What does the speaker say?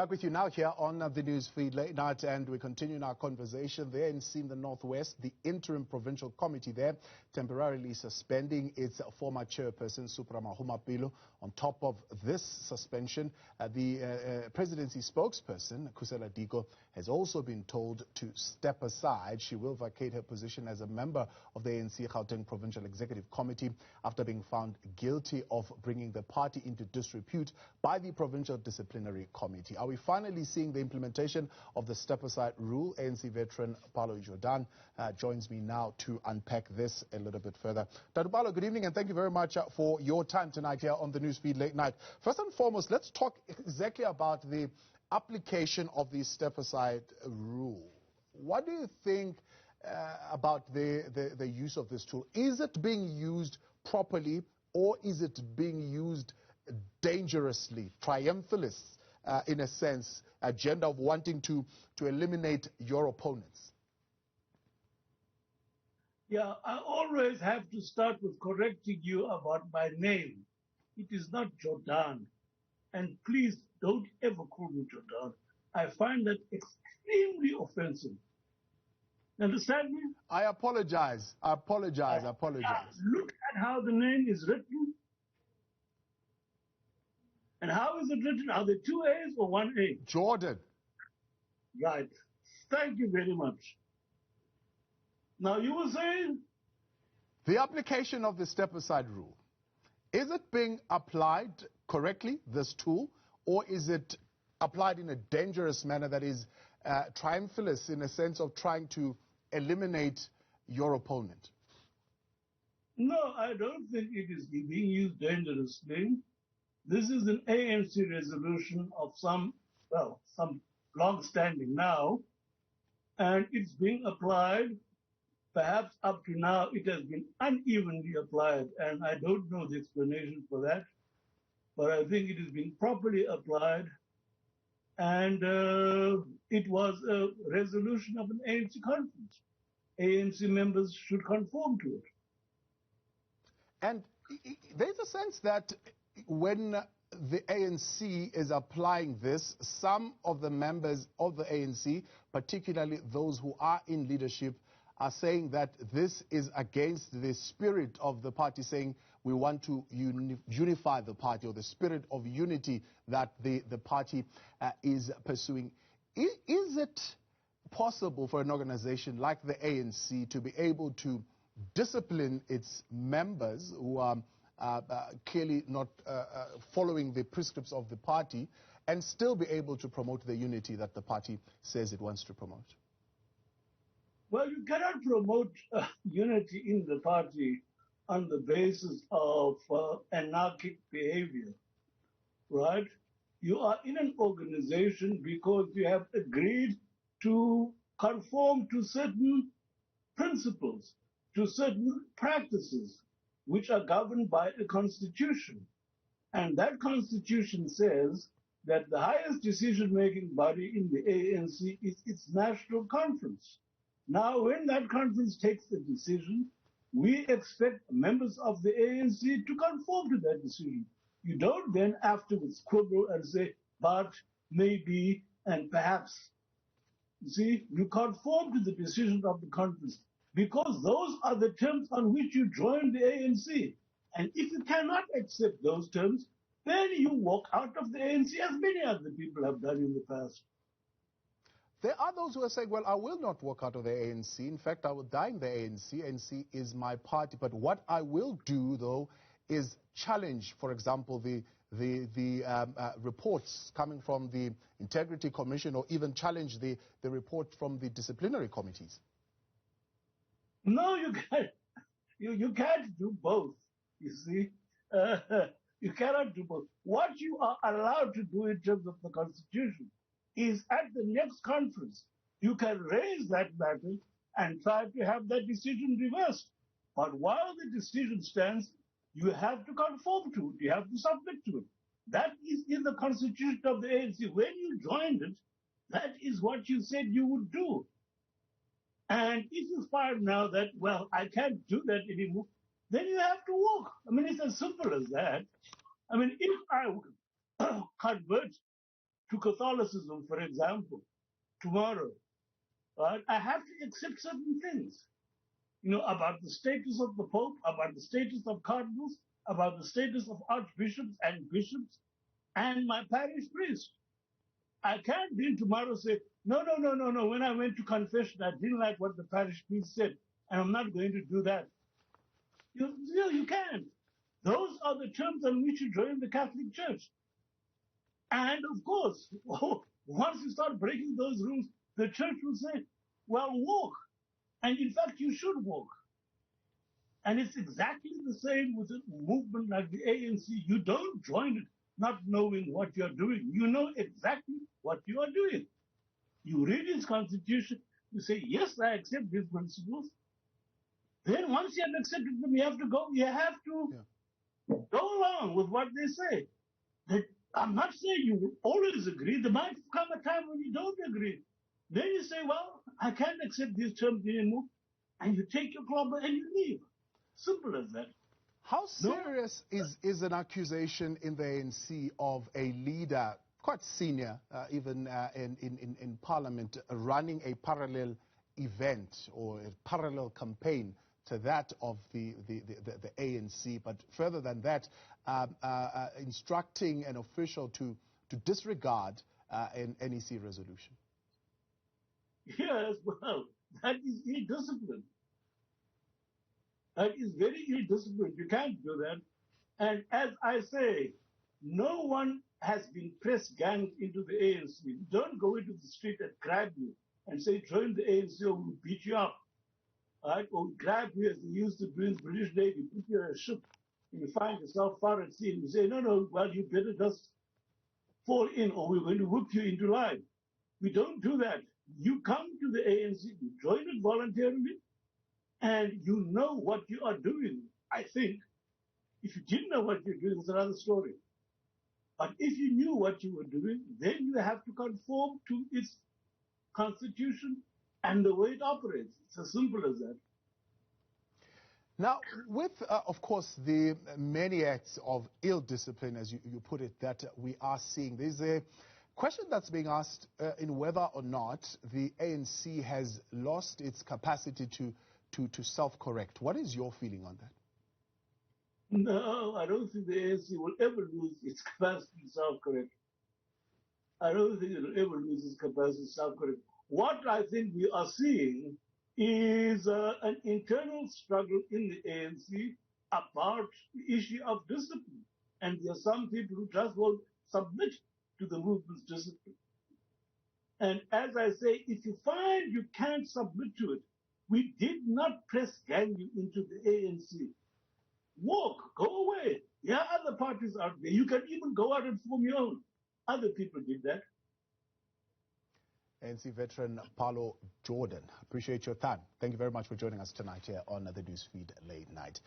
Back with you now here on the news feed late night, and we continue our conversation. The ANC in the North West, the interim provincial committee there, temporarily suspending its former chairperson, Supra Mahumapelo. On top of this suspension, the presidency spokesperson, Khusela Diko, has also been told to step aside. She will vacate her position as a member of the ANC Gauteng Provincial Executive Committee after being found guilty of bringing the party into disrepute by the Provincial Disciplinary Committee. Are we finally seeing the implementation of the step-aside rule? ANC veteran Paulo Jordan joins me now to unpack this a little bit further. Dr. Paulo, good evening, and thank you very much for your time tonight here on the Newsfeed Late Night. First and foremost, let's talk exactly about the application of the step-aside rule. What do you think about the use of this tool? Is it being used properly, or is it being used dangerously, triumphalist? In a sense, agenda of wanting to eliminate your opponents? Yeah, I always have to start with correcting you about my name. It is not Jordan. And please don't ever call me Jordan. I find that extremely offensive. Understand me? I apologize. I apologize. I apologize. Look at how the name is written. And how is it written? Are there two A's or one A? Jordan. Right. Thank you very much. Now, you were saying? The application of the step-aside rule. Is it being applied correctly, this tool, or is it applied in a dangerous manner that is triumphalist in a sense of trying to eliminate your opponent? No, I don't think it is being used dangerously. This is an ANC resolution of some long-standing now, and it's being applied. Perhaps up to now it has been unevenly applied, and I don't know the explanation for that, but I think it is being properly applied, and it was a resolution of an ANC conference. ANC members should conform to it. And there's a sense that when the ANC is applying this, some of the members of the ANC, particularly those who are in leadership, are saying that this is against the spirit of the party, saying we want to unify the party, or the spirit of unity that the party is pursuing. Is it possible for an organization like the ANC to be able to discipline its members who are clearly not following the prescripts of the party, and still be able to promote the unity that the party says it wants to promote? Well, you cannot promote unity in the party on the basis of anarchic behavior, right? You are in an organization because you have agreed to conform to certain principles, to certain practices, which are governed by a constitution. And that constitution says that the highest decision-making body in the ANC is its national conference. Now, when that conference takes a decision, we expect members of the ANC to conform to that decision. You don't then afterwards quibble and say, but, maybe, and perhaps. You see, you conform to the decision of the conference, because those are the terms on which you join the ANC. And if you cannot accept those terms, then you walk out of the ANC, as many other people have done in the past. There are those who are saying, well, I will not walk out of the ANC. In fact, I will die in the ANC. ANC is my party. But what I will do, though, is challenge, for example, the reports coming from the Integrity Commission, or even challenge the report from the disciplinary committees. No, you can't. You can't do both, you see. You cannot do both. What you are allowed to do in terms of the Constitution is at the next conference, you can raise that matter and try to have that decision reversed. But while the decision stands, you have to conform to it. You have to submit to it. That is in the Constitution of the ANC. When you joined it, that is what you said you would do. And if you find now that, well, I can't do that anymore, then you have to walk. I mean, it's as simple as that. I mean, if I convert to Catholicism, for example, tomorrow, right, I have to accept certain things, about the status of the Pope, about the status of cardinals, about the status of archbishops and bishops, and my parish priest. I can't then tomorrow say, no, when I went to confession, I didn't like what the parish priest said, and I'm not going to do that. You can't. Those are the terms on which you join the Catholic Church. And of course, once you start breaking those rules, the church will say, well, walk. And in fact, you should walk. And it's exactly the same with a movement like the ANC. You don't join it not knowing what you're doing. You know exactly what you are doing. You read its constitution, you say, yes, I accept these principles. Then once you have accepted them, you have to go along with what they say. I'm not saying you will always agree. There might come a time when you don't agree. Then you say, well, I can't accept these terms anymore. And you take your club and you leave. Simple as that. How serious is an accusation in the ANC of a leader, quite senior, even in Parliament, running a parallel event or a parallel campaign to that of the ANC, but further than that, instructing an official to disregard an NEC resolution? Yes, well, that is ill-discipline. That is very ill-disciplined. You can't do that. And as I say, no one has been press-ganged into the ANC. Don't go into the street and grab you and say, join the ANC or we'll beat you up. Right? Or grab you as they used to do in the British Navy, put you in a ship, and you find yourself far at sea, and you say, no, well, you better just fall in or we're going to whip you into line. We don't do that. You come to the ANC, you join it voluntarily, and you know what you are doing, I think. If you didn't know what you're doing, it's another story. But if you knew what you were doing, then you have to conform to its constitution and the way it operates. It's as simple as that. Now, with, of course, the many acts of ill discipline, as you put it, that we are seeing, there's a question that's being asked in whether or not the ANC has lost its capacity to self-correct. What is your feeling on that? No, I don't think the ANC will ever lose its capacity to self-correct. I don't think it will ever lose its capacity to self-correct. What I think we are seeing is an internal struggle in the ANC about the issue of discipline. And there are some people who just won't submit to the movement's discipline. And as I say, if you find you can't submit to it, we did not press gang you into the ANC. Walk, go away. There are other parties out there. You can even go out and form your own. Other people did that. ANC veteran Paulo Jordan, appreciate your time. Thank you very much for joining us tonight here on the Newsfeed Late Night.